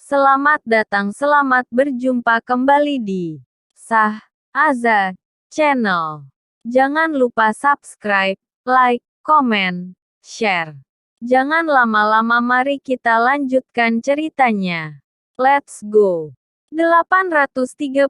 Selamat datang, selamat berjumpa kembali di Sah Azad Channel. Jangan lupa subscribe, like, komen, share. Jangan lama-lama, mari kita lanjutkan ceritanya. Let's go. 836.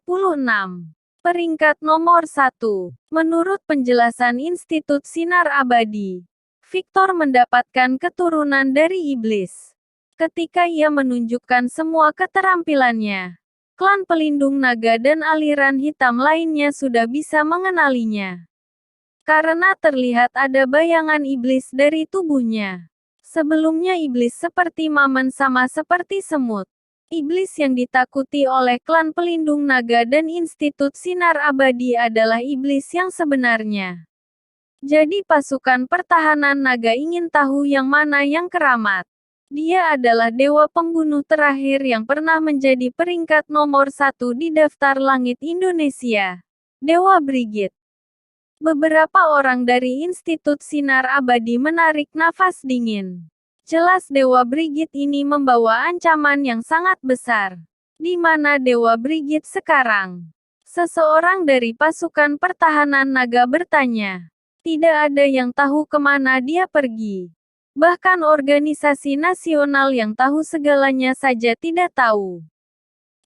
Peringkat nomor 1. Menurut penjelasan Institut Sinar Abadi, Victor mendapatkan keturunan dari iblis. Ketika ia menunjukkan semua keterampilannya, klan pelindung naga dan aliran hitam lainnya sudah bisa mengenalinya. Karena terlihat ada bayangan iblis dari tubuhnya. Sebelumnya iblis seperti Mamen sama seperti semut. Iblis yang ditakuti oleh klan pelindung naga dan Institut Sinar Abadi adalah iblis yang sebenarnya. Jadi pasukan pertahanan naga ingin tahu yang mana yang keramat. Dia adalah dewa pembunuh terakhir yang pernah menjadi peringkat nomor 1 di daftar langit Indonesia. Dewa Brigit. Beberapa orang dari Institut Sinar Abadi menarik nafas dingin. Jelas Dewa Brigit ini membawa ancaman yang sangat besar. Di mana Dewa Brigit sekarang? Seseorang dari pasukan pertahanan naga bertanya. Tidak ada yang tahu kemana dia pergi. Bahkan organisasi nasional yang tahu segalanya saja tidak tahu.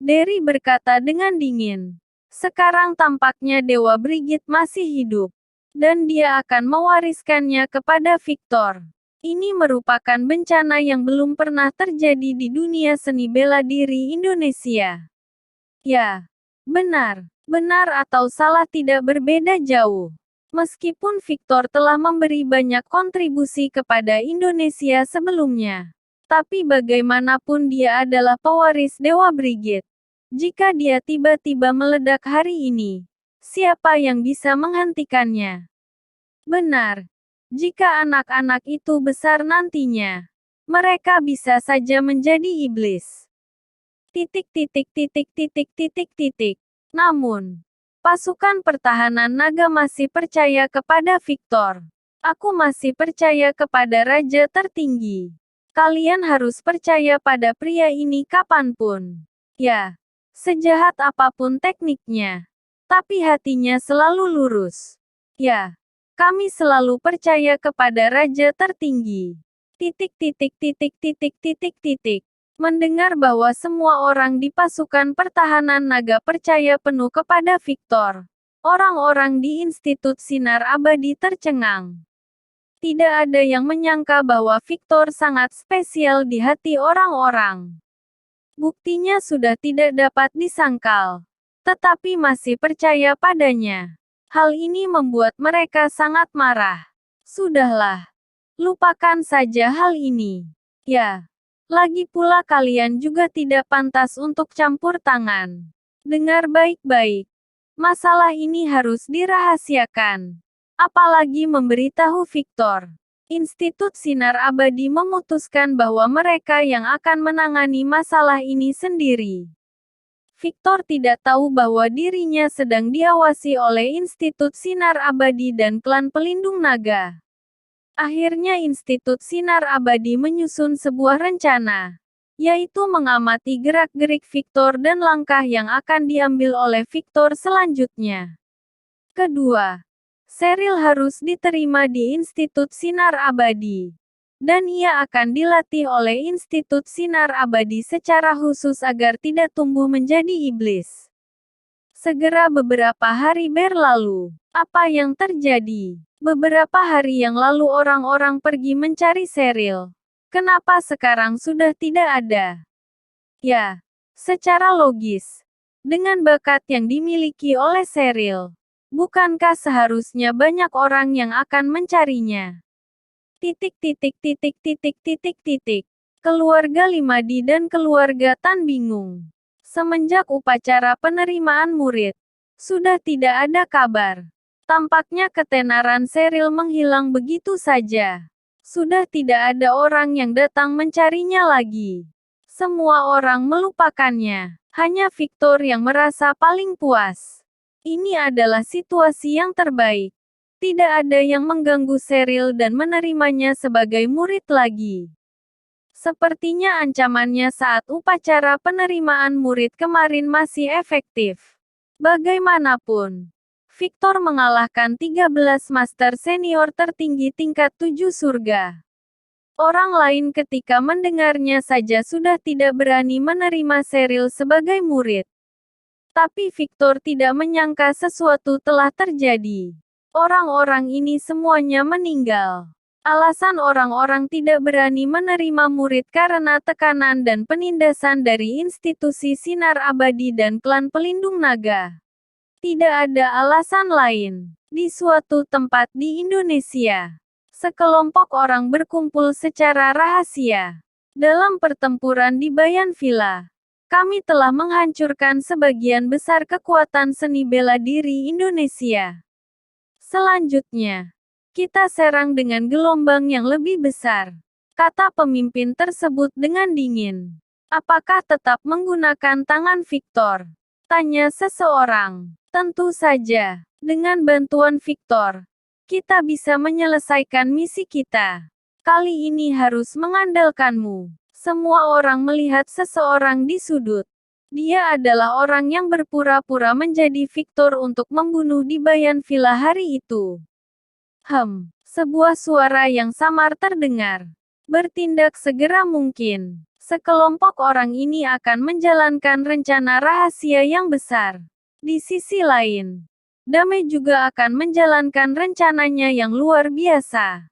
Derry berkata dengan dingin. Sekarang tampaknya Dewa Brigit masih hidup. Dan dia akan mewariskannya kepada Victor. Ini merupakan bencana yang belum pernah terjadi di dunia seni bela diri Indonesia. Ya, benar. Benar atau salah tidak berbeda jauh. Meskipun Victor telah memberi banyak kontribusi kepada Indonesia sebelumnya. Tapi bagaimanapun dia adalah pewaris Dewa Brigit. Jika dia tiba-tiba meledak hari ini, siapa yang bisa menghentikannya? Benar. Jika anak-anak itu besar nantinya, mereka bisa saja menjadi iblis. Namun, pasukan pertahanan naga masih percaya kepada Victor. Aku masih percaya kepada Raja tertinggi. Kalian harus percaya pada pria ini kapanpun. Ya, sejahat apapun tekniknya. Tapi hatinya selalu lurus. Ya, kami selalu percaya kepada Raja tertinggi. Mendengar bahwa semua orang di pasukan pertahanan naga percaya penuh kepada Victor, orang-orang di Institut Sinar Abadi tercengang. Tidak ada yang menyangka bahwa Victor sangat spesial di hati orang-orang. Buktinya sudah tidak dapat disangkal, tetapi masih percaya padanya. Hal ini membuat mereka sangat marah. Sudahlah, lupakan saja hal ini. Ya. Lagi pula kalian juga tidak pantas untuk campur tangan. Dengar baik-baik. Masalah ini harus dirahasiakan. Apalagi memberitahu Victor. Institut Sinar Abadi memutuskan bahwa mereka yang akan menangani masalah ini sendiri. Victor tidak tahu bahwa dirinya sedang diawasi oleh Institut Sinar Abadi dan klan pelindung naga. Akhirnya Institut Sinar Abadi menyusun sebuah rencana, yaitu mengamati gerak-gerik Victor dan langkah yang akan diambil oleh Victor selanjutnya. Kedua, Cheryl harus diterima di Institut Sinar Abadi. Dan ia akan dilatih oleh Institut Sinar Abadi secara khusus agar tidak tumbuh menjadi iblis. Segera beberapa hari berlalu. Apa yang terjadi? Beberapa hari yang lalu orang-orang pergi mencari Cheryl. Kenapa sekarang sudah tidak ada? Ya, secara logis. Dengan bakat yang dimiliki oleh Cheryl, bukankah seharusnya banyak orang yang akan mencarinya? Keluarga Limadi dan keluarga Tan bingung. Semenjak upacara penerimaan murid, sudah tidak ada kabar. Tampaknya ketenaran Cheryl menghilang begitu saja. Sudah tidak ada orang yang datang mencarinya lagi. Semua orang melupakannya. Hanya Victor yang merasa paling puas. Ini adalah situasi yang terbaik. Tidak ada yang mengganggu Cheryl dan menerimanya sebagai murid lagi. Sepertinya ancamannya saat upacara penerimaan murid kemarin masih efektif. Bagaimanapun, Victor mengalahkan 13 master senior tertinggi tingkat 7 surga. Orang lain ketika mendengarnya saja sudah tidak berani menerima Cheryl sebagai murid. Tapi Victor tidak menyangka sesuatu telah terjadi. Orang-orang ini semuanya meninggal. Alasan orang-orang tidak berani menerima murid karena tekanan dan penindasan dari institusi Sinar Abadi dan klan pelindung naga. Tidak ada alasan lain. Di suatu tempat di Indonesia, sekelompok orang berkumpul secara rahasia. Dalam pertempuran di Bayan Villa, kami telah menghancurkan sebagian besar kekuatan seni bela diri Indonesia. Selanjutnya, kita serang dengan gelombang yang lebih besar, kata pemimpin tersebut dengan dingin. Apakah tetap menggunakan tangan Victor? Tanya seseorang. Tentu saja, dengan bantuan Victor, kita bisa menyelesaikan misi kita. Kali ini harus mengandalkanmu. Semua orang melihat seseorang di sudut. Dia adalah orang yang berpura-pura menjadi Victor untuk membunuh di Bayan Villa hari itu. Sebuah suara yang samar terdengar. Bertindak segera mungkin. Sekelompok orang ini akan menjalankan rencana rahasia yang besar. Di sisi lain, Dame juga akan menjalankan rencananya yang luar biasa.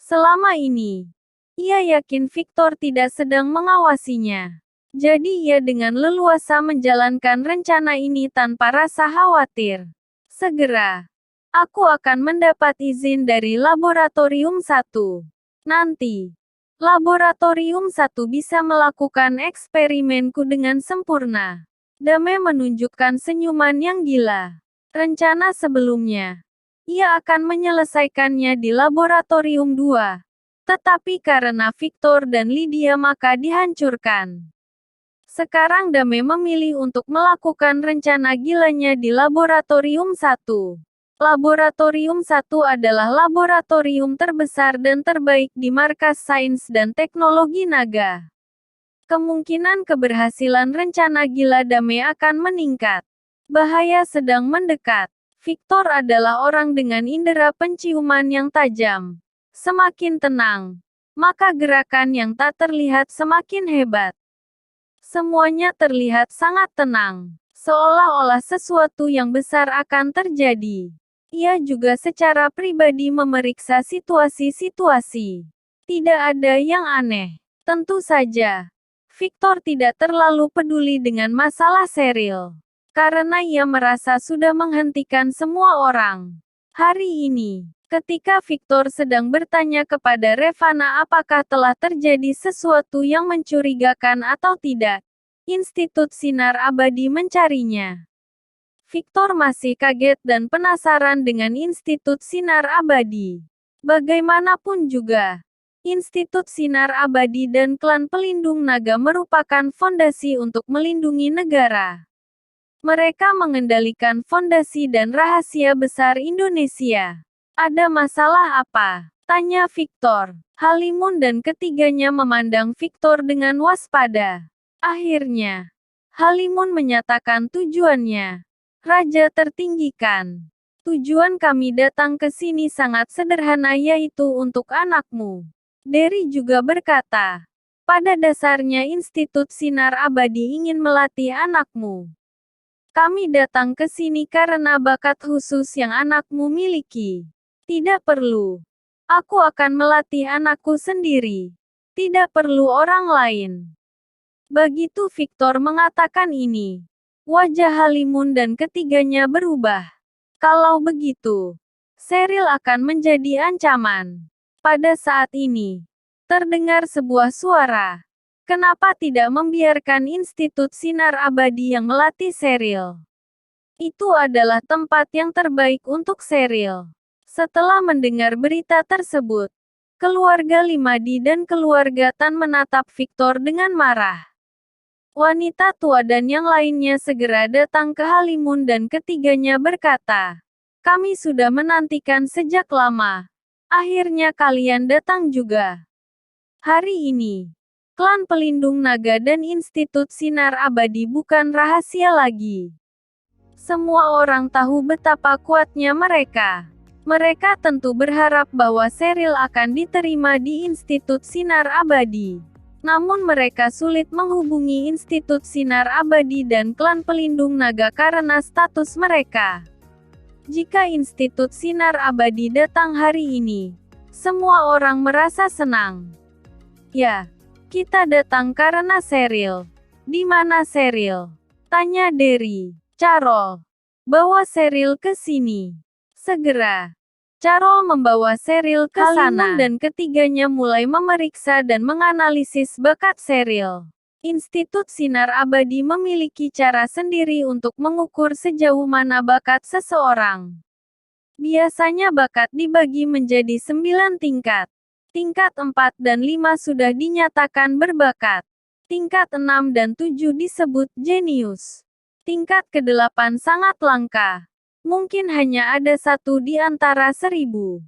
Selama ini, ia yakin Victor tidak sedang mengawasinya. Jadi ia dengan leluasa menjalankan rencana ini tanpa rasa khawatir. Segera, aku akan mendapat izin dari Laboratorium 1. Nanti, Laboratorium 1 bisa melakukan eksperimenku dengan sempurna. Dame menunjukkan senyuman yang gila. Rencana sebelumnya, ia akan menyelesaikannya di Laboratorium 2. Tetapi karena Victor dan Lydia maka dihancurkan. Sekarang Dame memilih untuk melakukan rencana gilanya di Laboratorium 1. Laboratorium 1 adalah laboratorium terbesar dan terbaik di Markas Sains dan Teknologi Naga. Kemungkinan keberhasilan rencana gila Dame akan meningkat. Bahaya sedang mendekat. Victor adalah orang dengan indera penciuman yang tajam. Semakin tenang, maka gerakan yang tak terlihat semakin hebat. Semuanya terlihat sangat tenang, seolah-olah sesuatu yang besar akan terjadi. Ia juga secara pribadi memeriksa situasi-situasi. Tidak ada yang aneh. Tentu saja, Victor tidak terlalu peduli dengan masalah Cheryl. Karena ia merasa sudah menghentikan semua orang. Hari ini, ketika Victor sedang bertanya kepada Revana apakah telah terjadi sesuatu yang mencurigakan atau tidak, Institut Sinar Abadi mencarinya. Victor masih kaget dan penasaran dengan Institut Sinar Abadi. Bagaimanapun juga, Institut Sinar Abadi dan klan pelindung naga merupakan fondasi untuk melindungi negara. Mereka mengendalikan fondasi dan rahasia besar Indonesia. Ada masalah apa? Tanya Victor. Halimun dan ketiganya memandang Victor dengan waspada. Akhirnya, Halimun menyatakan tujuannya. Raja tertinggikan. Tujuan kami datang ke sini sangat sederhana yaitu untuk anakmu. Derry juga berkata. Pada dasarnya Institut Sinar Abadi ingin melatih anakmu. Kami datang ke sini karena bakat khusus yang anakmu miliki. Tidak perlu. Aku akan melatih anakku sendiri. Tidak perlu orang lain. Begitu Victor mengatakan ini, wajah Halimun dan ketiganya berubah. Kalau begitu, Cheryl akan menjadi ancaman. Pada saat ini, terdengar sebuah suara. Kenapa tidak membiarkan Institut Sinar Abadi yang melatih Cheryl? Itu adalah tempat yang terbaik untuk Cheryl. Setelah mendengar berita tersebut, keluarga Limadi dan keluarga Tan menatap Victor dengan marah. Wanita tua dan yang lainnya segera datang ke Halimun dan ketiganya berkata, kami sudah menantikan sejak lama. Akhirnya kalian datang juga. Hari ini, Klan Pelindung Naga dan Institut Sinar Abadi bukan rahasia lagi. Semua orang tahu betapa kuatnya mereka. Mereka tentu berharap bahwa Cheryl akan diterima di Institut Sinar Abadi. Namun mereka sulit menghubungi Institut Sinar Abadi dan Klan Pelindung Naga karena status mereka. Jika Institut Sinar Abadi datang hari ini, semua orang merasa senang. Ya, kita datang karena Cheryl. Di mana Cheryl? Tanya Derry. Carol, bawa Cheryl ke sini. Segera. Carol membawa Cheryl ke sana dan ketiganya mulai memeriksa dan menganalisis bakat Cheryl. Institut Sinar Abadi memiliki cara sendiri untuk mengukur sejauh mana bakat seseorang. Biasanya bakat dibagi menjadi 9 tingkat. Tingkat 4 dan 5 sudah dinyatakan berbakat. Tingkat 6 dan 7 disebut jenius. Tingkat ke-8 sangat langka. Mungkin hanya ada satu di antara 1000.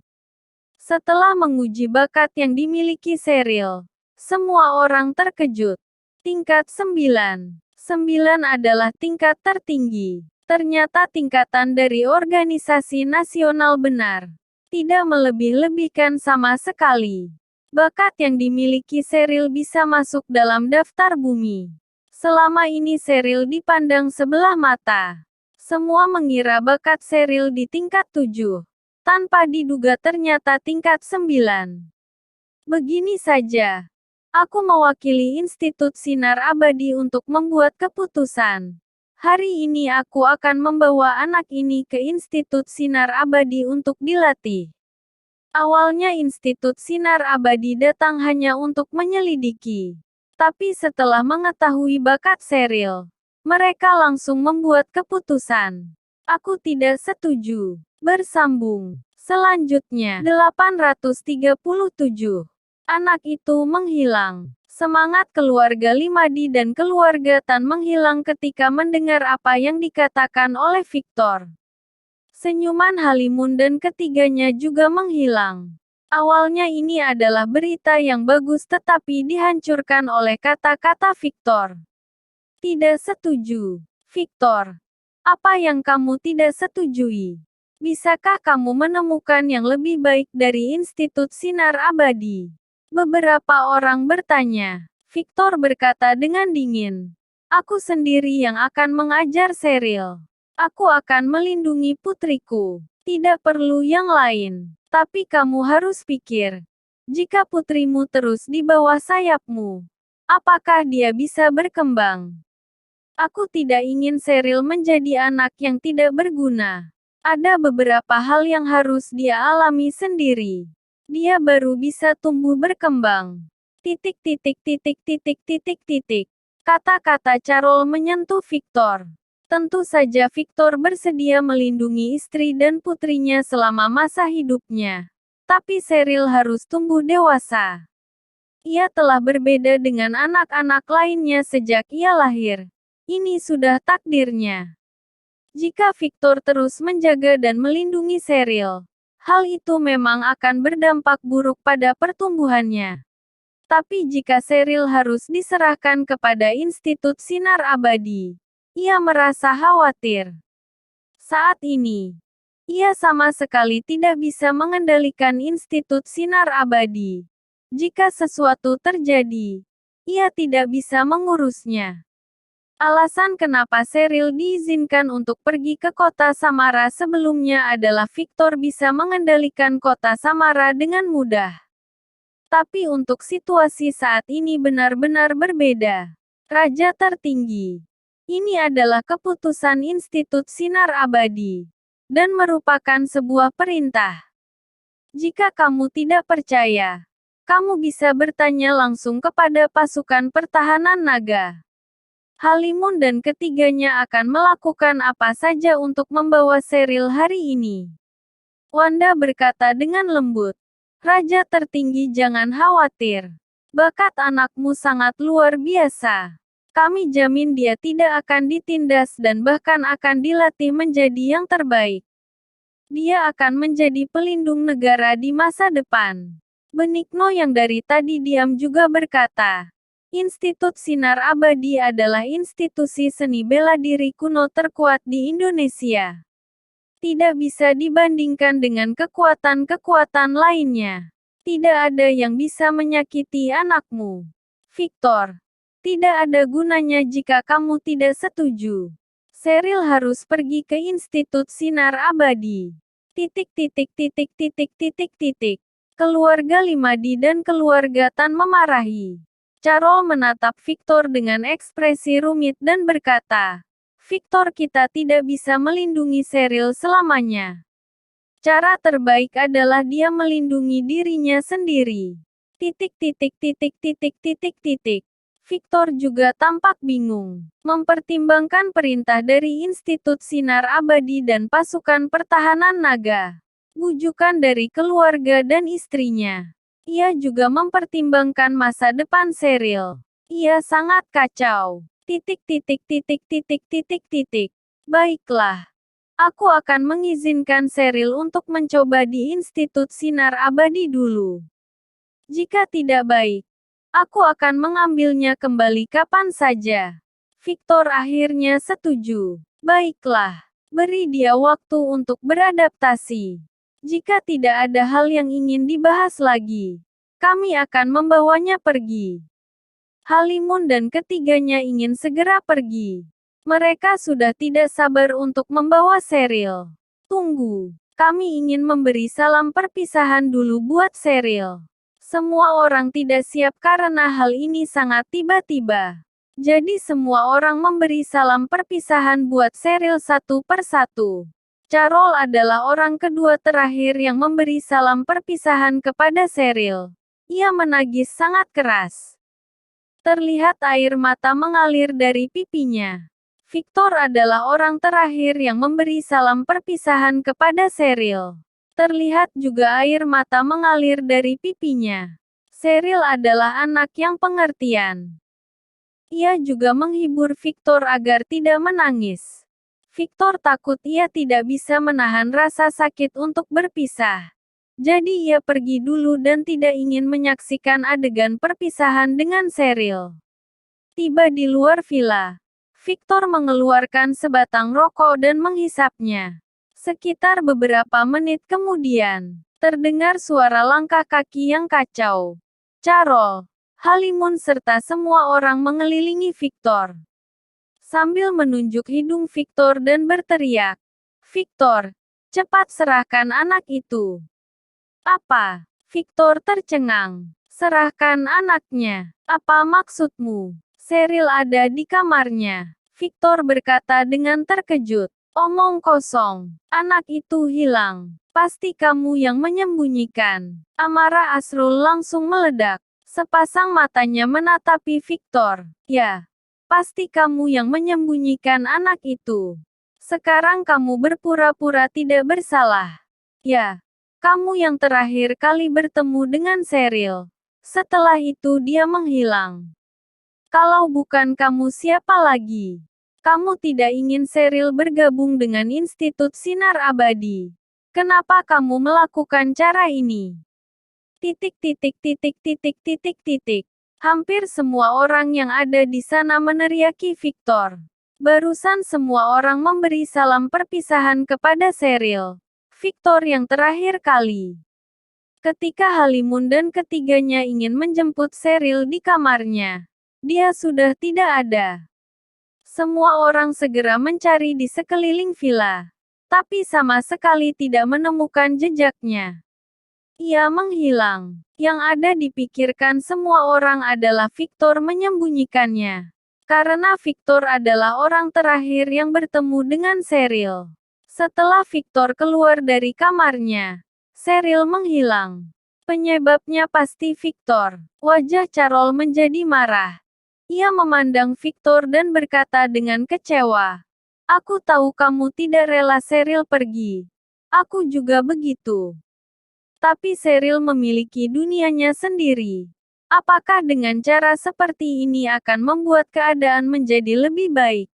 Setelah menguji bakat yang dimiliki Cheryl, semua orang terkejut. Tingkat 9. 9 adalah tingkat tertinggi. Ternyata tingkatan dari organisasi nasional benar. Tidak melebih-lebihkan sama sekali. Bakat yang dimiliki Cheryl bisa masuk dalam daftar bumi. Selama ini Cheryl dipandang sebelah mata. Semua mengira bakat Cheryl di tingkat 7. Tanpa diduga ternyata tingkat 9. Begini saja. Aku mewakili Institut Sinar Abadi untuk membuat keputusan. Hari ini aku akan membawa anak ini ke Institut Sinar Abadi untuk dilatih. Awalnya Institut Sinar Abadi datang hanya untuk menyelidiki. Tapi setelah mengetahui bakat Cheryl, mereka langsung membuat keputusan. Aku tidak setuju. Bersambung. Selanjutnya, 837. Anak itu menghilang. Semangat keluarga Limadi dan keluarga Tan menghilang ketika mendengar apa yang dikatakan oleh Victor. Senyuman Halimun dan ketiganya juga menghilang. Awalnya ini adalah berita yang bagus tetapi dihancurkan oleh kata-kata Victor. Tidak setuju. Victor, apa yang kamu tidak setujui? Bisakah kamu menemukan yang lebih baik dari Institut Sinar Abadi? Beberapa orang bertanya. Victor berkata dengan dingin. Aku sendiri yang akan mengajar Cheryl. Aku akan melindungi putriku. Tidak perlu yang lain. Tapi kamu harus pikir. Jika putrimu terus di bawah sayapmu, apakah dia bisa berkembang? Aku tidak ingin Cheryl menjadi anak yang tidak berguna. Ada beberapa hal yang harus dia alami sendiri. Dia baru bisa tumbuh berkembang. Kata-kata Carol menyentuh Victor. Tentu saja Victor bersedia melindungi istri dan putrinya selama masa hidupnya. Tapi Cheryl harus tumbuh dewasa. Ia telah berbeda dengan anak-anak lainnya sejak ia lahir. Ini sudah takdirnya. Jika Victor terus menjaga dan melindungi Cheryl, hal itu memang akan berdampak buruk pada pertumbuhannya. Tapi jika Cheryl harus diserahkan kepada Institut Sinar Abadi, ia merasa khawatir. Saat ini, ia sama sekali tidak bisa mengendalikan Institut Sinar Abadi. Jika sesuatu terjadi, ia tidak bisa mengurusnya. Alasan kenapa Cheryl diizinkan untuk pergi ke kota Samara sebelumnya adalah Victor bisa mengendalikan kota Samara dengan mudah. Tapi untuk situasi saat ini benar-benar berbeda. Raja tertinggi. Ini adalah keputusan Institut Sinar Abadi. Dan merupakan sebuah perintah. Jika kamu tidak percaya, kamu bisa bertanya langsung kepada pasukan pertahanan naga. Halimun dan ketiganya akan melakukan apa saja untuk membawa Cheryl hari ini. Wanda berkata dengan lembut. Raja tertinggi, jangan khawatir. Bakat anakmu sangat luar biasa. Kami jamin dia tidak akan ditindas dan bahkan akan dilatih menjadi yang terbaik. Dia akan menjadi pelindung negara di masa depan. Benigno yang dari tadi diam juga berkata. Institut Sinar Abadi adalah institusi seni bela diri kuno terkuat di Indonesia. Tidak bisa dibandingkan dengan kekuatan-kekuatan lainnya. Tidak ada yang bisa menyakiti anakmu. Victor. Tidak ada gunanya jika kamu tidak setuju. Sheryl harus pergi ke Institut Sinar Abadi. Keluarga Limadi dan keluarga Tan memarahi. Carol menatap Victor dengan ekspresi rumit dan berkata, Victor, kita tidak bisa melindungi Sheryl selamanya. Cara terbaik adalah dia melindungi dirinya sendiri. Victor juga tampak bingung. Mempertimbangkan perintah dari Institut Sinar Abadi dan pasukan pertahanan naga. Bujukan dari keluarga dan istrinya. Ia juga mempertimbangkan masa depan Sheryl. Ia sangat kacau. Baiklah. Aku akan mengizinkan Sheryl untuk mencoba di Institut Sinar Abadi dulu. Jika tidak baik, aku akan mengambilnya kembali kapan saja. Victor akhirnya setuju. Baiklah. Beri dia waktu untuk beradaptasi. Jika tidak ada hal yang ingin dibahas lagi, kami akan membawanya pergi. Halimun dan ketiganya ingin segera pergi. Mereka sudah tidak sabar untuk membawa Sheryl. Tunggu, kami ingin memberi salam perpisahan dulu buat Sheryl. Semua orang tidak siap karena hal ini sangat tiba-tiba. Jadi semua orang memberi salam perpisahan buat Sheryl satu persatu. Carol adalah orang kedua terakhir yang memberi salam perpisahan kepada Sheryl. Ia menangis sangat keras. Terlihat air mata mengalir dari pipinya. Victor adalah orang terakhir yang memberi salam perpisahan kepada Sheryl. Terlihat juga air mata mengalir dari pipinya. Sheryl adalah anak yang pengertian. Ia juga menghibur Victor agar tidak menangis. Victor takut ia tidak bisa menahan rasa sakit untuk berpisah. Jadi ia pergi dulu dan tidak ingin menyaksikan adegan perpisahan dengan Sheryl. Tiba di luar villa. Victor mengeluarkan sebatang rokok dan menghisapnya. Sekitar beberapa menit kemudian, terdengar suara langkah kaki yang kacau. Carol, Halimun serta semua orang mengelilingi Victor. Sambil menunjuk hidung Victor dan berteriak, Victor, cepat serahkan anak itu. Apa? Victor tercengang. Serahkan anaknya. Apa maksudmu? Sheryl ada di kamarnya. Victor berkata dengan terkejut. Omong kosong. Anak itu hilang. Pasti kamu yang menyembunyikan. Amarah Asrul langsung meledak. Sepasang matanya menatapi Victor. Ya. Pasti kamu yang menyembunyikan anak itu. Sekarang kamu berpura-pura tidak bersalah. Ya. Kamu yang terakhir kali bertemu dengan Sheryl. Setelah itu dia menghilang. Kalau bukan kamu siapa lagi? Kamu tidak ingin Sheryl bergabung dengan Institut Sinar Abadi. Kenapa kamu melakukan cara ini? Hampir semua orang yang ada di sana meneriaki Victor. Barusan semua orang memberi salam perpisahan kepada Sheryl. Victor yang terakhir kali. Ketika Halimun dan ketiganya ingin menjemput Sheryl di kamarnya, dia sudah tidak ada. Semua orang segera mencari di sekeliling villa, tapi sama sekali tidak menemukan jejaknya. Ia menghilang. Yang ada dipikirkan semua orang adalah Victor menyembunyikannya. Karena Victor adalah orang terakhir yang bertemu dengan Sheryl. Setelah Victor keluar dari kamarnya, Sheryl menghilang. Penyebabnya pasti Victor. Wajah Carol menjadi marah. Ia memandang Victor dan berkata dengan kecewa. Aku tahu kamu tidak rela Sheryl pergi. Aku juga begitu. Tapi Sheryl memiliki dunianya sendiri. Apakah dengan cara seperti ini akan membuat keadaan menjadi lebih baik?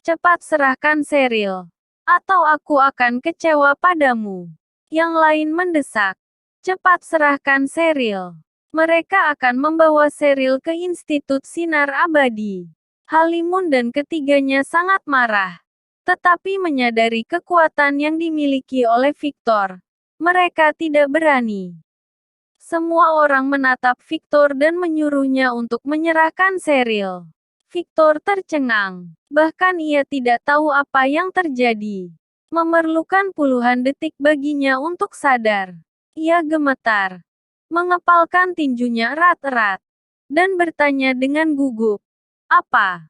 Cepat serahkan Sheryl. Atau aku akan kecewa padamu. Yang lain mendesak. Cepat serahkan Sheryl. Mereka akan membawa Cheryl ke Institut Sinar Abadi. Halimun dan ketiganya sangat marah. Tetapi menyadari kekuatan yang dimiliki oleh Victor, mereka tidak berani. Semua orang menatap Victor dan menyuruhnya untuk menyerahkan Cheryl. Victor tercengang. Bahkan ia tidak tahu apa yang terjadi. Memerlukan puluhan detik baginya untuk sadar. Ia gemetar, mengepalkan tinjunya erat-erat, dan bertanya dengan gugup, "Apa?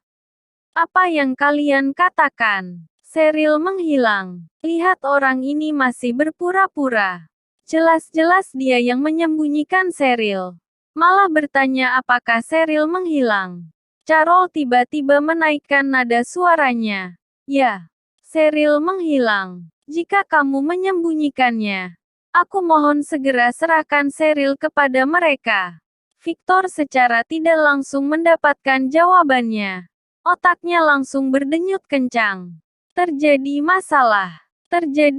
Apa yang kalian katakan?" Cheryl menghilang. Lihat orang ini masih berpura-pura. Jelas-jelas dia yang menyembunyikan Cheryl. Malah bertanya apakah Cheryl menghilang. Carol tiba-tiba menaikkan nada suaranya. Ya, Cheryl menghilang. Jika kamu menyembunyikannya, aku mohon segera serahkan Cheryl kepada mereka. Victor secara tidak langsung mendapatkan jawabannya. Otaknya langsung berdenyut kencang. Terjadi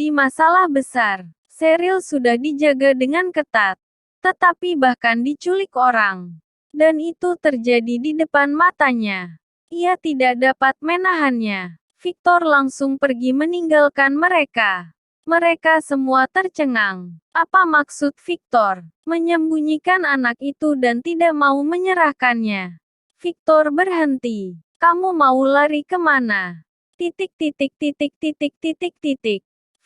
masalah besar. Cheryl sudah dijaga dengan ketat. Tetapi bahkan diculik orang. Dan itu terjadi di depan matanya. Ia tidak dapat menahannya. Victor langsung pergi meninggalkan mereka. Mereka semua tercengang. Apa maksud Victor menyembunyikan anak itu dan tidak mau menyerahkannya? Victor berhenti. Kamu mau lari kemana?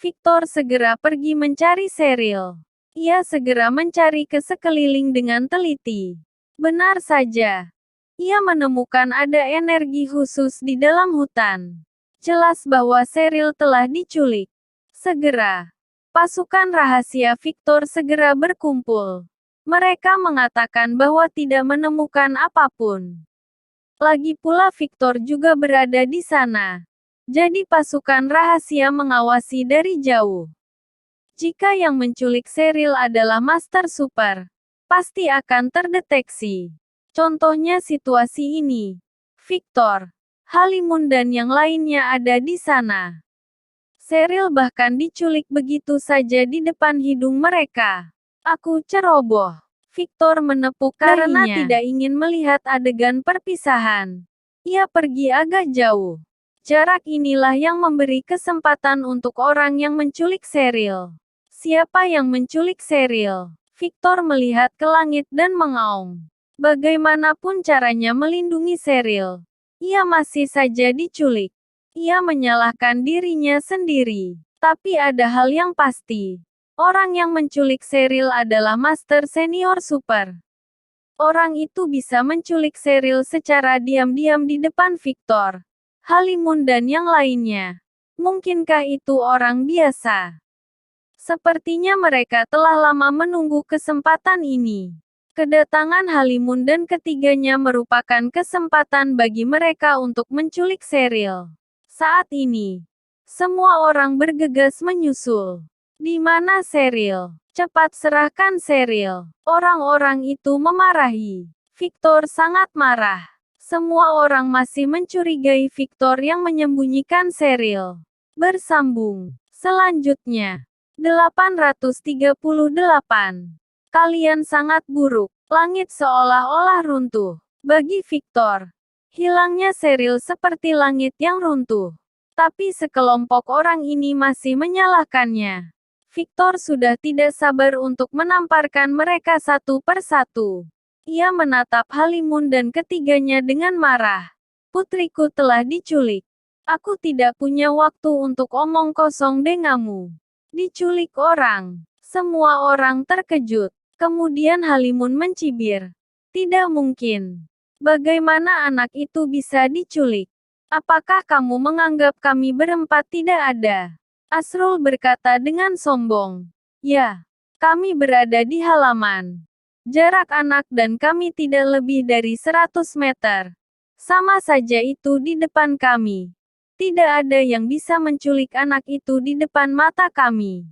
Victor segera pergi mencari Cheryl. Ia segera mencari ke sekeliling dengan teliti. Benar saja. Ia menemukan ada energi khusus di dalam hutan. Jelas bahwa Cheryl telah diculik. Segera, pasukan rahasia Victor segera berkumpul. Mereka mengatakan bahwa tidak menemukan apapun. Lagi pula Victor juga berada di sana. Jadi pasukan rahasia mengawasi dari jauh. Jika yang menculik Cheryl adalah Master Super, pasti akan terdeteksi. Contohnya situasi ini. Victor, Halimun dan yang lainnya ada di sana. Cheryl bahkan diculik begitu saja di depan hidung mereka. Aku ceroboh. Victor menepuk karena tidak ingin melihat adegan perpisahan. Ia pergi agak jauh. Jarak inilah yang memberi kesempatan untuk orang yang menculik Cheryl. Siapa yang menculik Cheryl? Victor melihat ke langit dan mengaum. Bagaimanapun caranya melindungi Cheryl, ia masih saja diculik. Ia menyalahkan dirinya sendiri. Tapi ada hal yang pasti. Orang yang menculik Cheryl adalah Master Senior Super. Orang itu bisa menculik Cheryl secara diam-diam di depan Victor, Halimun dan yang lainnya. Mungkinkah itu orang biasa? Sepertinya mereka telah lama menunggu kesempatan ini. Kedatangan Halimun dan ketiganya merupakan kesempatan bagi mereka untuk menculik Cheryl. Saat ini, semua orang bergegas menyusul. Di mana Cheryl? Cepat serahkan Cheryl. Orang-orang itu memarahi. Victor sangat marah. Semua orang masih mencurigai Victor yang menyembunyikan Cheryl. Bersambung. Selanjutnya. 838. Kalian sangat buruk. Langit seolah-olah runtuh. Bagi Victor, hilangnya Cheryl seperti langit yang runtuh. Tapi sekelompok orang ini masih menyalahkannya. Victor sudah tidak sabar untuk menamparkan mereka satu persatu. Ia menatap Halimun dan ketiganya dengan marah. Putriku telah diculik. Aku tidak punya waktu untuk omong kosong denganmu. Diculik orang. Semua orang terkejut. Kemudian Halimun mencibir. Tidak mungkin. Bagaimana anak itu bisa diculik? Apakah kamu menganggap kami berempat tidak ada? Asrul berkata dengan sombong. Ya, kami berada di halaman. Jarak anak dan kami tidak lebih dari 100 meter. Sama saja itu di depan kami. Tidak ada yang bisa menculik anak itu di depan mata kami.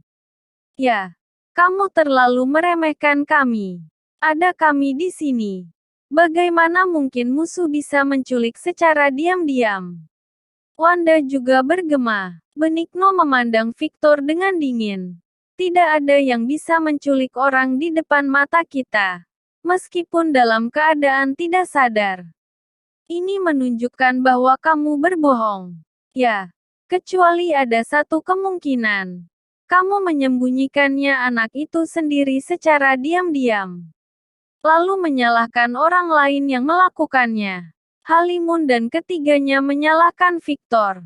Ya, kamu terlalu meremehkan kami. Ada kami di sini. Bagaimana mungkin musuh bisa menculik secara diam-diam? Wanda juga bergema. Benigno memandang Victor dengan dingin. Tidak ada yang bisa menculik orang di depan mata kita. meskipun dalam keadaan tidak sadar. Ini menunjukkan bahwa kamu berbohong. Ya, kecuali ada satu kemungkinan. Kamu menyembunyikannya anak itu sendiri secara diam-diam. Lalu menyalahkan orang lain yang melakukannya. Halimun dan ketiganya menyalahkan Victor.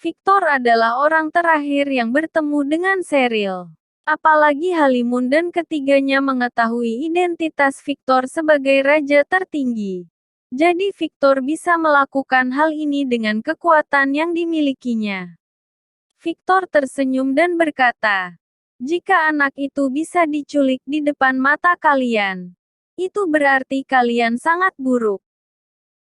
Victor adalah orang terakhir yang bertemu dengan Cheryl. Apalagi Halimun dan ketiganya mengetahui identitas Victor sebagai raja tertinggi. Jadi Victor bisa melakukan hal ini dengan kekuatan yang dimilikinya. Victor tersenyum dan berkata, "Jika anak itu bisa diculik di depan mata kalian, itu berarti kalian sangat buruk.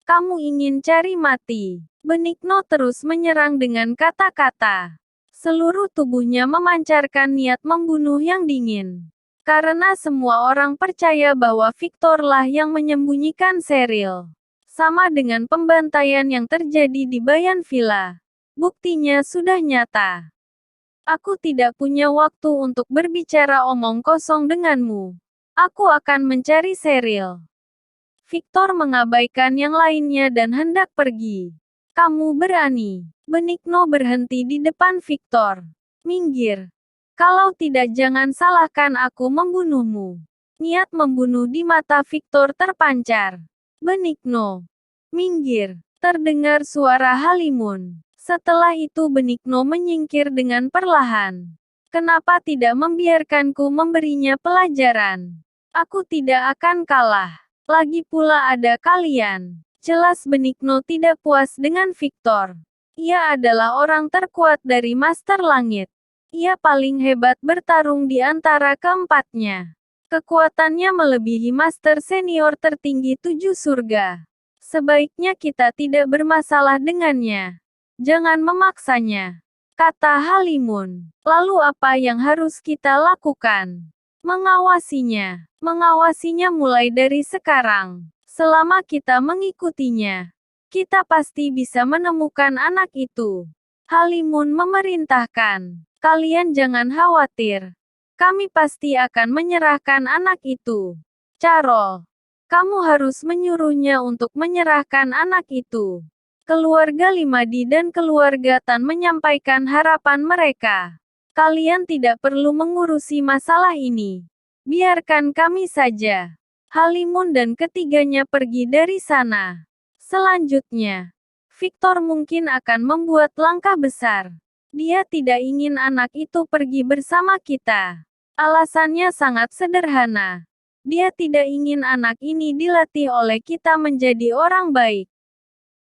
Kamu ingin cari mati." Benigno terus menyerang dengan kata-kata. Seluruh tubuhnya memancarkan niat membunuh yang dingin. Karena semua orang percaya bahwa Victorlah yang menyembunyikan Cheryl. Sama dengan pembantaian yang terjadi di Bayan Villa. Buktinya sudah nyata. Aku tidak punya waktu untuk berbicara omong kosong denganmu. Aku akan mencari Cheryl. Victor mengabaikan yang lainnya dan hendak pergi. Kamu berani. Benigno berhenti di depan Victor. Minggir. Kalau tidak jangan salahkan aku membunuhmu. Niat membunuh di mata Victor terpancar. Benigno. Minggir. Terdengar suara Halimun. Setelah itu Benigno menyingkir dengan perlahan. Kenapa tidak membiarkanku memberinya pelajaran? Aku tidak akan kalah. Lagi pula ada kalian. Jelas Benigno tidak puas dengan Victor. Ia adalah orang terkuat dari Master Langit. Ia paling hebat bertarung di antara keempatnya. Kekuatannya melebihi Master Senior tertinggi 7 surga. Sebaiknya kita tidak bermasalah dengannya. Jangan memaksanya, kata Halimun. Lalu apa yang harus kita lakukan? Mengawasinya. Mengawasinya mulai dari sekarang. Selama kita mengikutinya, kita pasti bisa menemukan anak itu. Halimun memerintahkan. Kalian jangan khawatir. Kami pasti akan menyerahkan anak itu. Carol, kamu harus menyuruhnya untuk menyerahkan anak itu. Keluarga Limadi dan keluarga Tan menyampaikan harapan mereka. Kalian tidak perlu mengurusi masalah ini. Biarkan kami saja. Halimun dan ketiganya pergi dari sana. Selanjutnya, Victor mungkin akan membuat langkah besar. Dia tidak ingin anak itu pergi bersama kita. Alasannya sangat sederhana. Dia tidak ingin anak ini dilatih oleh kita menjadi orang baik.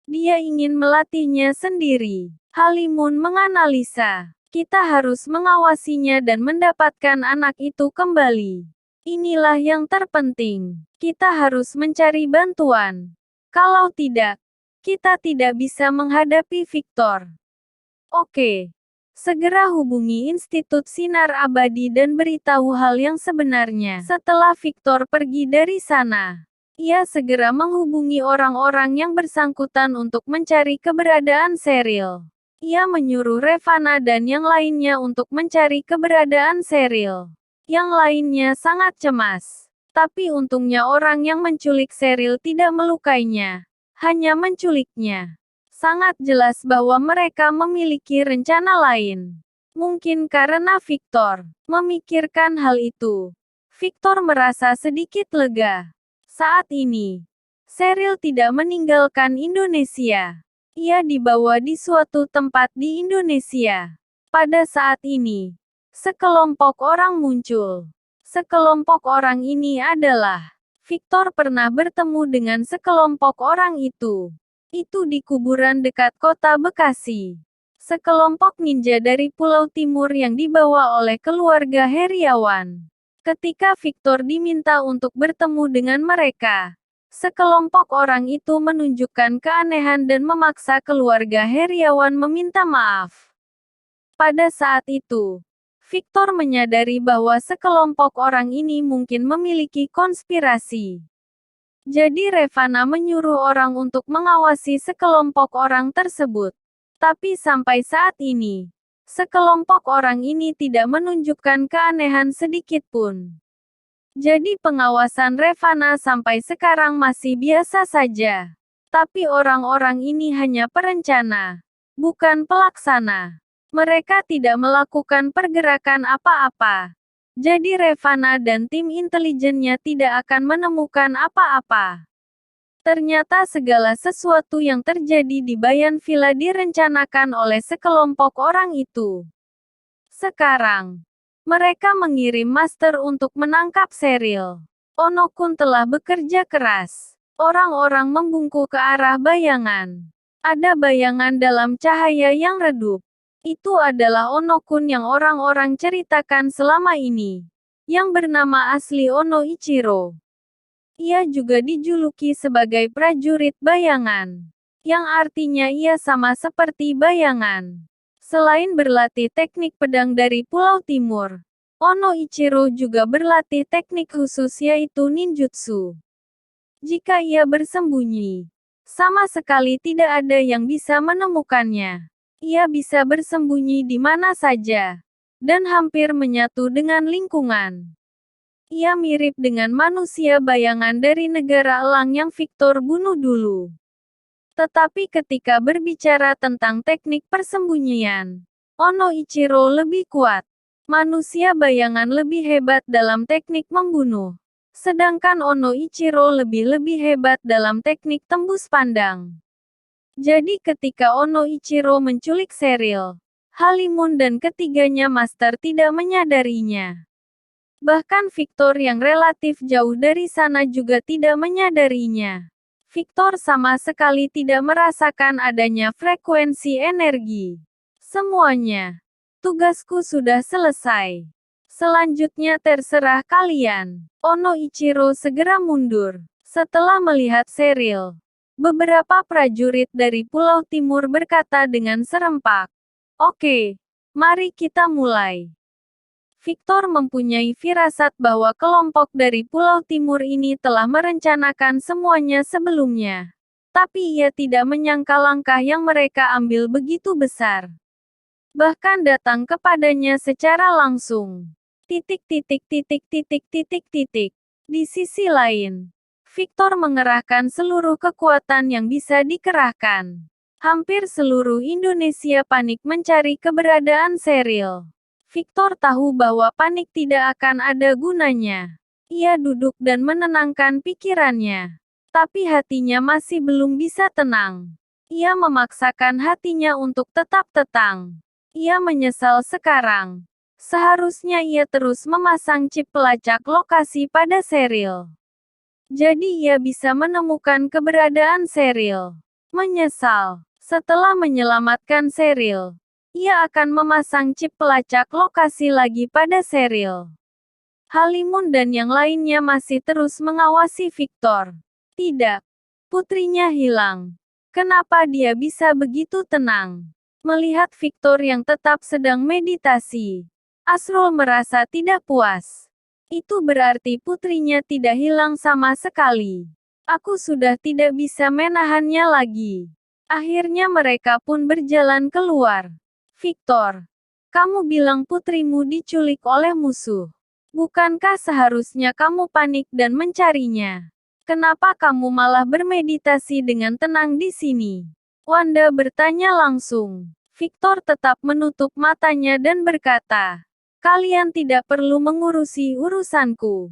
Dia ingin melatihnya sendiri. Halimun menganalisa. Kita harus mengawasinya dan mendapatkan anak itu kembali. Inilah yang terpenting. Kita harus mencari bantuan. Kalau tidak, kita tidak bisa menghadapi Victor. Oke. Segera hubungi Institut Sinar Abadi dan beritahu hal yang sebenarnya. Setelah Victor pergi dari sana, ia segera menghubungi orang-orang yang bersangkutan untuk mencari keberadaan Cheryl. Ia menyuruh Revana dan yang lainnya untuk mencari keberadaan Cheryl. Yang lainnya sangat cemas. Tapi untungnya orang yang menculik Cheryl tidak melukainya. Hanya menculiknya. Sangat jelas bahwa mereka memiliki rencana lain. Mungkin karena Victor memikirkan hal itu. Victor merasa sedikit lega. Saat ini, Cheryl tidak meninggalkan Indonesia. Ia dibawa di suatu tempat di Indonesia. Pada saat ini, sekelompok orang muncul. Sekelompok orang ini adalah Victor pernah bertemu dengan sekelompok orang itu. Itu di kuburan dekat kota Bekasi. Sekelompok ninja dari Pulau Timur yang dibawa oleh keluarga Heriawan. Ketika Victor diminta untuk bertemu dengan mereka, sekelompok orang itu menunjukkan keanehan dan memaksa keluarga Heriawan meminta maaf. Pada saat itu, Victor menyadari bahwa sekelompok orang ini mungkin memiliki konspirasi. Jadi Revana menyuruh orang untuk mengawasi sekelompok orang tersebut. Tapi sampai saat ini, sekelompok orang ini tidak menunjukkan keanehan sedikit pun. Jadi pengawasan Revana sampai sekarang masih biasa saja. Tapi orang-orang ini hanya perencana, bukan pelaksana. Mereka tidak melakukan pergerakan apa-apa. Jadi Revana dan tim intelijennya tidak akan menemukan apa-apa. Ternyata segala sesuatu yang terjadi di Bayan Villa direncanakan oleh sekelompok orang itu. Sekarang, mereka mengirim master untuk menangkap Cheryl. Ono-kun telah bekerja keras. Orang-orang membungkuk ke arah bayangan. Ada bayangan dalam cahaya yang redup. Itu adalah Ono-kun yang orang-orang ceritakan selama ini. Yang bernama asli Ono Ichiro. Ia juga dijuluki sebagai prajurit bayangan. Yang artinya ia sama seperti bayangan. Selain berlatih teknik pedang dari Pulau Timur, Ono Ichiro juga berlatih teknik khusus yaitu ninjutsu. Jika ia bersembunyi, sama sekali tidak ada yang bisa menemukannya. Ia bisa bersembunyi di mana saja, dan hampir menyatu dengan lingkungan. Ia mirip dengan manusia bayangan dari negara elang yang Victor bunuh dulu. Tetapi ketika berbicara tentang teknik persembunyian, Ono Ichiro lebih kuat. Manusia bayangan lebih hebat dalam teknik membunuh. Sedangkan Ono Ichiro lebih hebat dalam teknik tembus pandang. Jadi ketika Ono Ichiro menculik Cheryl, Halimun dan ketiganya master tidak menyadarinya. Bahkan Victor yang relatif jauh dari sana juga tidak menyadarinya. Victor sama sekali tidak merasakan adanya frekuensi energi. Semuanya. Tugasku sudah selesai. Selanjutnya terserah kalian. Ono Ichiro segera mundur. Setelah melihat Cheryl, beberapa prajurit dari Pulau Timur berkata dengan serempak, "Oke, mari kita mulai." Victor mempunyai firasat bahwa kelompok dari Pulau Timur ini telah merencanakan semuanya sebelumnya. Tapi ia tidak menyangka langkah yang mereka ambil begitu besar. Bahkan datang kepadanya secara langsung. Di sisi lain, Victor mengerahkan seluruh kekuatan yang bisa dikerahkan. Hampir seluruh Indonesia panik mencari keberadaan Cheryl. Victor tahu bahwa panik tidak akan ada gunanya. Ia duduk dan menenangkan pikirannya. Tapi hatinya masih belum bisa tenang. Ia memaksakan hatinya untuk tetap tenang. Ia menyesal sekarang. Seharusnya ia terus memasang chip pelacak lokasi pada Cheryl. Jadi ia bisa menemukan keberadaan Cheryl. Menyesal. Setelah menyelamatkan Cheryl, ia akan memasang chip pelacak lokasi lagi pada Cheryl. Halimun dan yang lainnya masih terus mengawasi Victor. Tidak. Putrinya hilang. Kenapa dia bisa begitu tenang? Melihat Victor yang tetap sedang meditasi, Asrul merasa tidak puas. Itu berarti putrinya tidak hilang sama sekali. Aku sudah tidak bisa menahannya lagi. Akhirnya mereka pun berjalan keluar. Victor, kamu bilang putrimu diculik oleh musuh. Bukankah seharusnya kamu panik dan mencarinya? Kenapa kamu malah bermeditasi dengan tenang di sini? Wanda bertanya langsung. Victor tetap menutup matanya dan berkata, "Kalian tidak perlu mengurusi urusanku.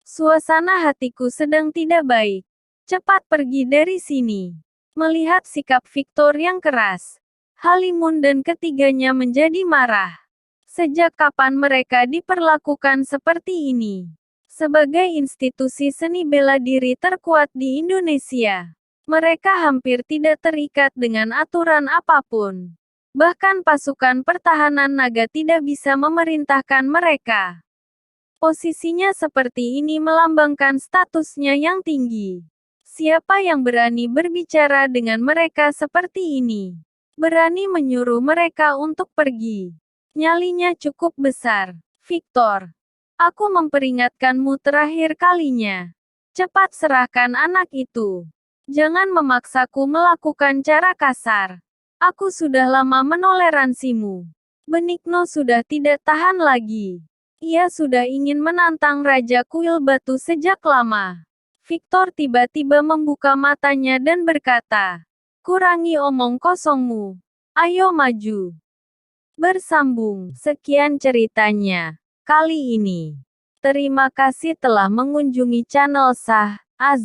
Suasana hatiku sedang tidak baik. Cepat pergi dari sini." Melihat sikap Victor yang keras, Halimun dan ketiganya menjadi marah. Sejak kapan mereka diperlakukan seperti ini? Sebagai institusi seni bela diri terkuat di Indonesia, mereka hampir tidak terikat dengan aturan apapun. Bahkan pasukan pertahanan naga tidak bisa memerintahkan mereka. Posisinya seperti ini melambangkan statusnya yang tinggi. Siapa yang berani berbicara dengan mereka seperti ini? Berani menyuruh mereka untuk pergi? Nyalinya cukup besar. Victor, aku memperingatkanmu terakhir kalinya. Cepat serahkan anak itu. Jangan memaksaku melakukan cara kasar. Aku sudah lama menoleransimu. Benigno sudah tidak tahan lagi. Ia sudah ingin menantang Raja Kuil Batu sejak lama. Victor tiba-tiba membuka matanya dan berkata, "Kurangi omong kosongmu. Ayo maju." Bersambung. Sekian ceritanya kali ini. Terima kasih telah mengunjungi channel Sah Azza.